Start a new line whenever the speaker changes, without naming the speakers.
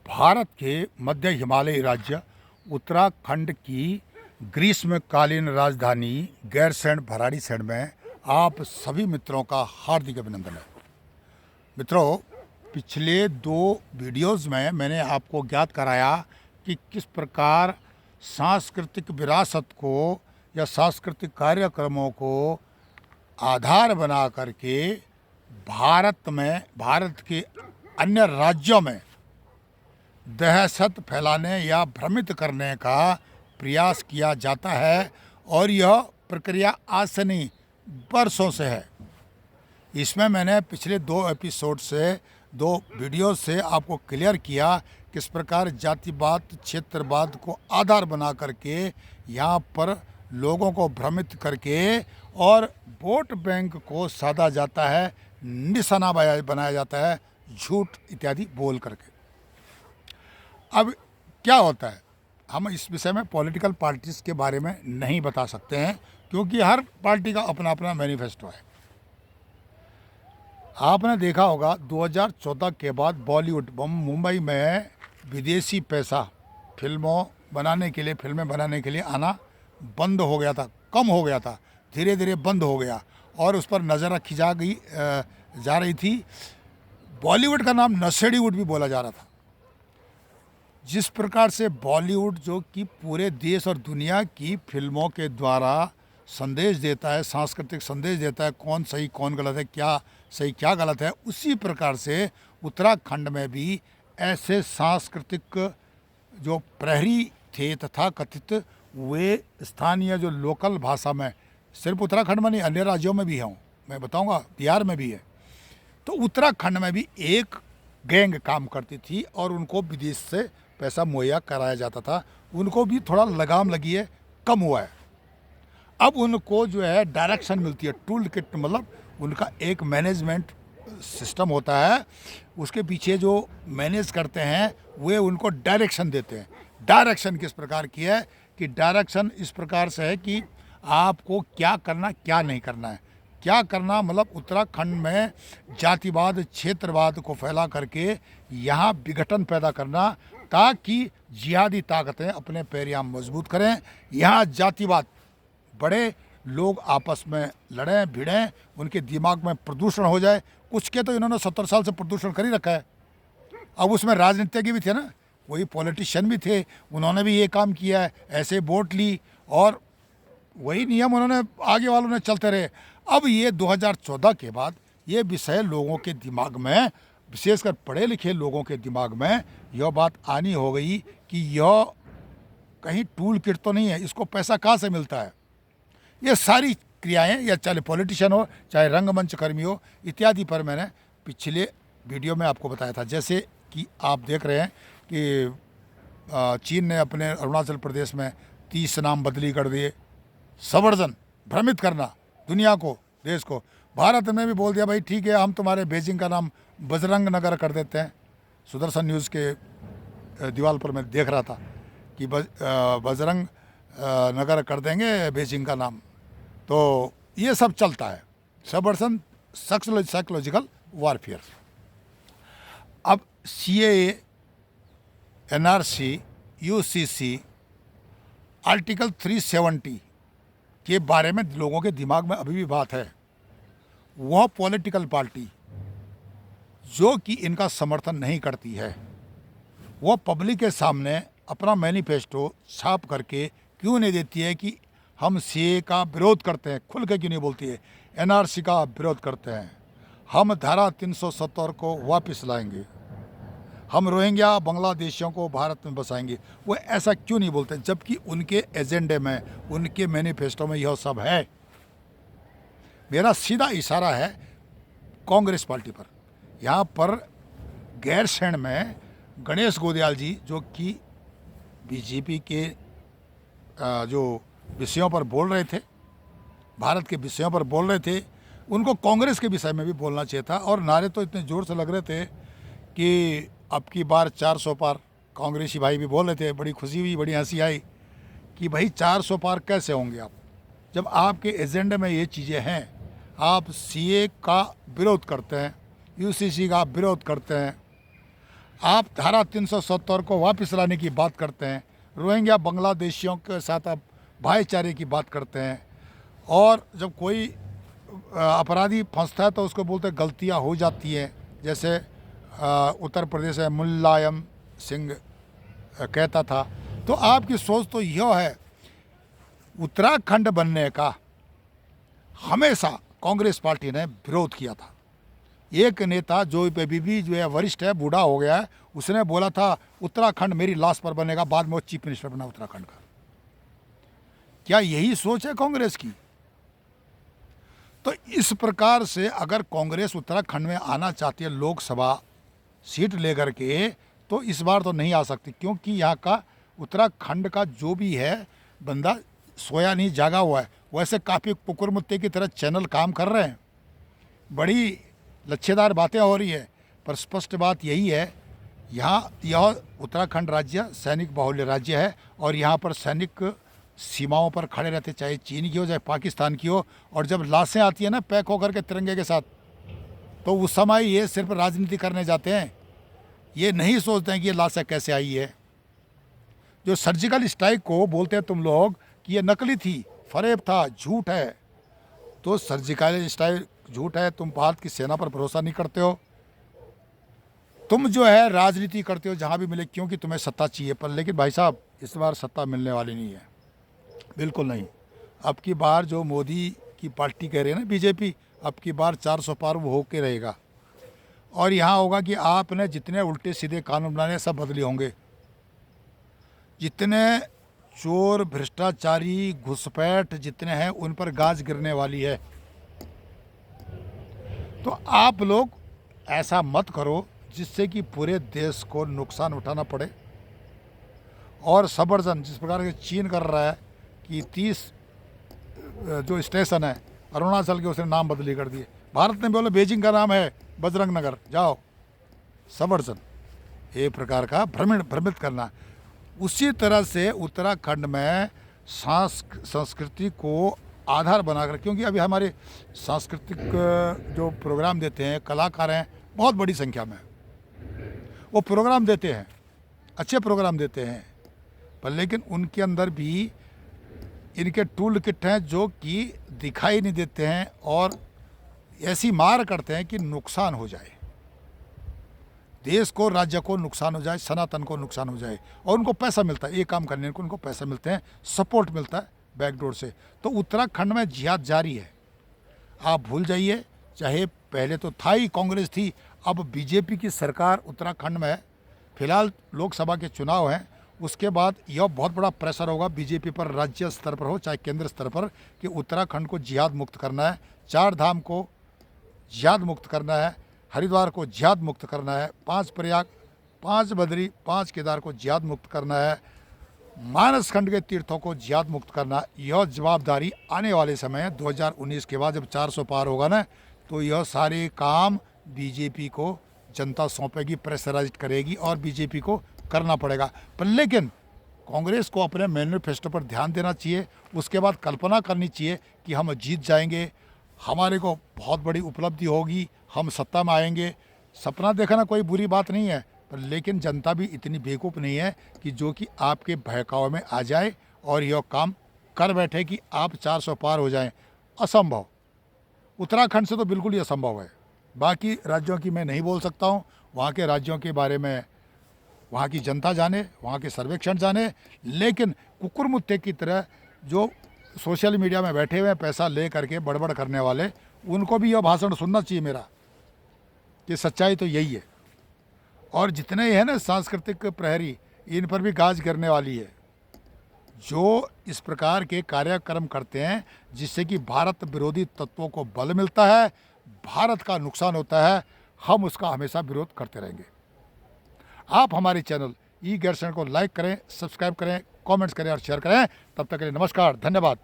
भारत के मध्य हिमालयी राज्य उत्तराखंड की ग्रीष्मकालीन राजधानी गैरसैंण भराड़ीसैंण में आप सभी मित्रों का हार्दिक अभिनंदन है। मित्रों, पिछले 2 वीडियोस में मैंने आपको ज्ञात कराया कि किस प्रकार सांस्कृतिक विरासत को या सांस्कृतिक कार्यक्रमों को आधार बना करके भारत के अन्य राज्यों में दहशत फैलाने या भ्रमित करने का प्रयास किया जाता है और यह प्रक्रिया आज से नहीं, बरसों से है। इसमें मैंने पिछले 2 एपिसोड से 2 वीडियो से आपको क्लियर किया किस प्रकार जातिवाद, क्षेत्रवाद को आधार बना करके यहाँ पर लोगों को भ्रमित करके और वोट बैंक को साधा जाता है, निशाना बनाया जाता है, झूठ इत्यादि बोल करके। अब क्या होता है, हम इस विषय में पॉलिटिकल पार्टीज के बारे में नहीं बता सकते हैं क्योंकि हर पार्टी का अपना अपना मैनिफेस्टो है। आपने देखा होगा 2014 के बाद बॉलीवुड मुंबई में विदेशी पैसा फिल्में बनाने के लिए आना बंद हो गया था, कम हो गया था, धीरे धीरे बंद हो गया और उस पर नज़र रखी जा रही थी। बॉलीवुड का नाम नशेड़ीवुड भी बोला जा रहा था। जिस प्रकार से बॉलीवुड जो कि पूरे देश और दुनिया की फिल्मों के द्वारा संदेश देता है, सांस्कृतिक संदेश देता है, कौन सही कौन गलत है, क्या सही क्या गलत है, उसी प्रकार से उत्तराखंड में भी ऐसे सांस्कृतिक जो प्रहरी थे तथा कथित वे स्थानीय जो लोकल भाषा में, सिर्फ उत्तराखंड में नहीं अन्य राज्यों में भी हैं, मैं बताऊंगा बिहार में भी है, तो उत्तराखंड में भी एक गैंग काम करती थी और उनको विदेश से पैसा मुहैया कराया जाता था। उनको भी थोड़ा लगाम लगी है, कम हुआ है। अब उनको जो है डायरेक्शन मिलती है, टूल किट, मतलब उनका एक मैनेजमेंट सिस्टम होता है, उसके पीछे जो मैनेज करते हैं वे उनको डायरेक्शन देते हैं। डायरेक्शन किस प्रकार की है कि डायरेक्शन इस प्रकार से है कि आपको क्या करना क्या नहीं करना है। क्या करना मतलब उत्तराखंड में जातिवाद, क्षेत्रवाद को फैला करके यहाँ विघटन पैदा करना ताकि जिहादी ताकतें अपने पैर यहाँ मजबूत करें, यहाँ जातिवाद बड़े लोग आपस में लड़ें भिड़ें, उनके दिमाग में प्रदूषण हो जाए। कुछ के तो इन्होंने 70 साल से प्रदूषण कर ही रखा है। अब उसमें राजनीतिज्ञ भी थे ना, वही पॉलिटिशियन भी थे, उन्होंने भी ये काम किया है, ऐसे वोट ली और वही नियम उन्होंने आगे वालों ने चलते रहे। अब ये 2014 के बाद ये विषय लोगों के दिमाग में, विशेषकर पढ़े लिखे लोगों के दिमाग में यह बात आनी हो गई कि यह कहीं टूल किट तो नहीं है, इसको पैसा कहाँ से मिलता है। ये सारी क्रियाएं, या चाहे पॉलिटिशियन हो चाहे रंगमंच कर्मी हो इत्यादि पर मैंने पिछले वीडियो में आपको बताया था। जैसे कि आप देख रहे हैं कि चीन ने अपने अरुणाचल प्रदेश में 30 नाम बदली कर दिए, संवर्धन, भ्रमित करना दुनिया को, देश को। भारत में भी बोल दिया भाई ठीक है, हम तुम्हारे बीजिंग का नाम बजरंग नगर कर देते हैं। सुदर्शन न्यूज़ के दीवार पर मैं देख रहा था कि बजरंग नगर कर देंगे बीजिंग का नाम। तो ये सब चलता है, सबवर्सन, साइकोलॉजिकल वारफेयर। अब CAA, NRC, UCC, आर्टिकल 370 के बारे में लोगों के दिमाग में अभी भी बात है। वह पॉलिटिकल पार्टी जो कि इनका समर्थन नहीं करती है, वह पब्लिक के सामने अपना मैनिफेस्टो छाप करके क्यों नहीं देती है कि हम CAA का विरोध करते हैं, खुल के क्यों नहीं बोलती है, NRC का विरोध करते हैं, हम धारा 370 को वापस लाएंगे, हम रोहिंग्या बांग्लादेशियों को भारत में बसाएंगे। वो ऐसा क्यों नहीं बोलते जबकि उनके एजेंडे में, उनके मैनिफेस्टो में यह सब है। मेरा सीधा इशारा है कांग्रेस पार्टी पर। यहाँ पर गैरसैंण में गणेश गोदयाल जी जो कि बीजेपी के जो विषयों पर बोल रहे थे, भारत के विषयों पर बोल रहे थे, उनको कांग्रेस के विषय में भी बोलना चाहिए था। और नारे तो इतने ज़ोर से लग रहे थे कि अब की बार 400 पार, कांग्रेसी भाई भी बोल रहे थे। बड़ी खुशी हुई, बड़ी हंसी आई कि भाई 400 पार कैसे होंगे आप, जब आपके एजेंडे में ये चीज़ें हैं। आप CAA का विरोध करते हैं, UCC का विरोध करते हैं, आप धारा 370 को वापस लाने की बात करते हैं, रोहिंग्या बांग्लादेशियों के साथ आप भाईचारे की बात करते हैं, और जब कोई अपराधी फंसता है तो उसको बोलते हैं गलतियां हो जाती हैं। जैसे उत्तर प्रदेश में मुलायम सिंह कहता था। तो आपकी सोच तो यह है, उत्तराखंड बनने का हमेशा कांग्रेस पार्टी ने विरोध किया था। एक नेता जो अभी भी जो है वरिष्ठ है, बूढ़ा हो गया है, उसने बोला था उत्तराखंड मेरी लाश पर बनेगा, बाद में वो चीफ मिनिस्टर बना उत्तराखंड का। क्या यही सोच है कांग्रेस की? तो इस प्रकार से अगर कांग्रेस उत्तराखंड में आना चाहती है लोकसभा सीट लेकर के, तो इस बार तो नहीं आ सकती, क्योंकि यहाँ का उत्तराखंड का जो भी है बंदा सोया नहीं, जागा हुआ है। वैसे काफ़ी कुकुर मुत्ते की तरह चैनल काम कर रहे हैं, बड़ी लच्छेदार बातें हो रही है, पर स्पष्ट बात यही है, यह उत्तराखंड राज्य सैनिक बाहुल्य राज्य है, और यहाँ पर सैनिक सीमाओं पर खड़े रहते, चाहे चीन की हो चाहे पाकिस्तान की हो। और जब लाशें आती है ना पैक होकर के तिरंगे के साथ, तो उस समय ये सिर्फ राजनीति करने जाते हैं, ये नहीं सोचते हैं कि ये लाशें कैसे आई है। जो सर्जिकल स्ट्राइक को बोलते हैं तुम लोग कि ये नकली थी, फरेब था, झूठ है, तो सर्जिकल स्ट्राइक झूठ है। तुम भारत की सेना पर भरोसा नहीं करते हो, तुम जो है राजनीति करते हो जहाँ भी मिले, क्योंकि तुम्हें सत्ता चाहिए। पर लेकिन भाई साहब, इस बार सत्ता मिलने वाली नहीं है, बिल्कुल नहीं। अब की बार जो मोदी की पार्टी कह रही है ना बीजेपी, अब की बार 400 पार वो होके रहेगा। और यहाँ होगा कि आपने जितने उल्टे सीधे कानून बनाने सब बदले होंगे, जितने चोर भ्रष्टाचारी घुसपैठ जितने हैं उन पर गाज गिरने वाली है। तो आप लोग ऐसा मत करो जिससे कि पूरे देश को नुकसान उठाना पड़े। और सबर्जन जिस प्रकार से चीन कर रहा है कि 30 जो स्टेशन है अरुणाचल के उसने नाम बदली कर दिए, भारत ने बोला बेजिंग का नाम है बजरंग नगर, जाओ सबर्जन, ये प्रकार का भ्रमित करना। उसी तरह से उत्तराखंड में संस्कृति को आधार बनाकर, क्योंकि अभी हमारे सांस्कृतिक जो प्रोग्राम देते हैं कलाकार हैं बहुत बड़ी संख्या में, वो प्रोग्राम देते हैं, अच्छे प्रोग्राम देते हैं, पर लेकिन उनके अंदर भी इनके टूल किट हैं जो कि दिखाई नहीं देते हैं, और ऐसी मार करते हैं कि नुकसान हो जाए, देश को राज्य को नुकसान हो जाए, सनातन को नुकसान हो जाए। और उनको पैसा मिलता है ये काम करने को, उनको पैसा मिलते हैं, सपोर्ट मिलता है बैकडोर से। तो उत्तराखंड में जिहाद जारी है, आप भूल जाइए। चाहे पहले तो था ही कांग्रेस थी, अब बीजेपी की सरकार उत्तराखंड में है, फिलहाल लोकसभा के चुनाव हैं, उसके बाद यह बहुत बड़ा प्रेशर होगा बीजेपी पर, राज्य स्तर पर हो चाहे केंद्र स्तर पर, कि उत्तराखंड को जिहाद मुक्त करना है, 4 धाम को जिहाद मुक्त करना है, हरिद्वार को जिहाद मुक्त करना है, 5 प्रयाग, 5 बद्री, 5 केदार को जिहाद मुक्त करना है, मानस खंड के तीर्थों को जिहाद मुक्त करना। यह जवाबदारी आने वाले समय 2019 के बाद जब 400 पार होगा ना, तो यह सारे काम बीजेपी को जनता सौंपेगी, प्रेशराइज करेगी और बीजेपी को करना पड़ेगा। पर लेकिन कांग्रेस को अपने मैनिफेस्टो पर ध्यान देना चाहिए, उसके बाद कल्पना करनी चाहिए कि हम जीत जाएंगे, हमारे को बहुत बड़ी उपलब्धि होगी, हम सत्ता में आएंगे। सपना देखना कोई बुरी बात नहीं है, पर लेकिन जनता भी इतनी बेवकूफ़ नहीं है कि जो कि आपके बहकावे में आ जाए और यह काम कर बैठे कि आप 400 पार हो जाएं। असंभव, उत्तराखंड से तो बिल्कुल ही असंभव है। बाकी राज्यों की मैं नहीं बोल सकता हूँ, वहाँ के राज्यों के बारे में वहाँ की जनता जाने, वहाँ के सर्वेक्षण जाने, लेकिन कुकुर मुत्ते की तरह जो सोशल मीडिया में बैठे हुए पैसा ले करके बड़बड़ करने वाले, उनको भी यह भाषण सुनना चाहिए मेरा, कि सच्चाई तो यही है। और जितने हैं ना सांस्कृतिक प्रहरी, इन पर भी गाज गिरने वाली है, जो इस प्रकार के कार्यक्रम करते हैं जिससे कि भारत विरोधी तत्वों को बल मिलता है, भारत का नुकसान होता है, हम उसका हमेशा विरोध करते रहेंगे। आप हमारे चैनल ई-गैरसैंण को लाइक करें, सब्सक्राइब करें, कमेंट्स करें और शेयर करें। तब तक के लिए नमस्कार, धन्यवाद।